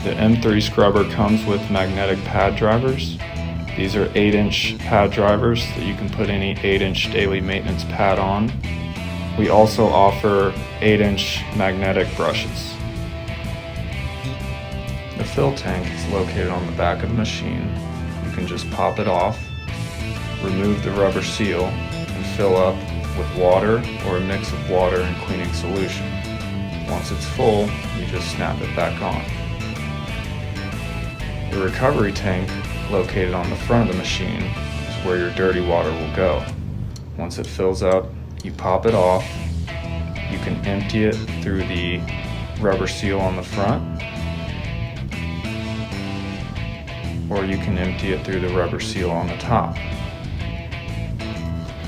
The M3 scrubber comes with magnetic pad drivers. These are 8-inch pad drivers that you can put any 8-inch daily maintenance pad on. We also offer 8-inch magnetic brushes. The fill tank is located on the back of the machine. You can just pop it off, remove the rubber seal, and fill up with water or a mix of water and cleaning solution. Once it's full, you just snap it back on. The recovery tank, located on the front of the machine, is where your dirty water will go. Once it fills up, you pop it off. You can empty it through the rubber seal on the front, or you can empty it through the rubber seal on the top.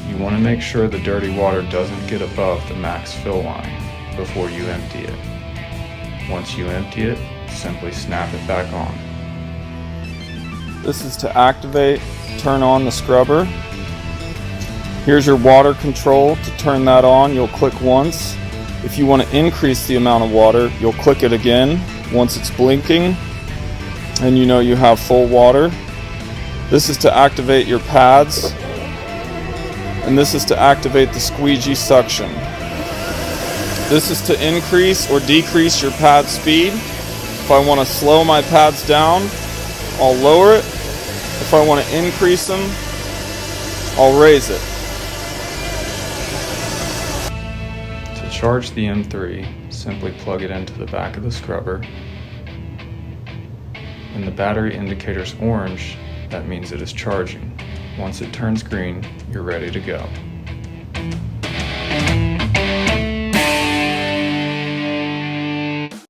You want to make sure the dirty water doesn't get above the max fill line before you empty it. Once you empty it, simply snap it back on. This is to activate, turn on the scrubber. Here's your water control. To turn that on, you'll click once. If you want to increase the amount of water, you'll click it again once it's blinking and you know you have full water. This is to activate your pads, and this is to activate the squeegee suction. This is to increase or decrease your pad speed. If I want to slow my pads down, I'll lower it. If I want to increase them, I'll raise it. To charge the M3, simply plug it into the back of the scrubber. When the battery indicator's orange, that means it is charging. Once it turns green, you're ready to go.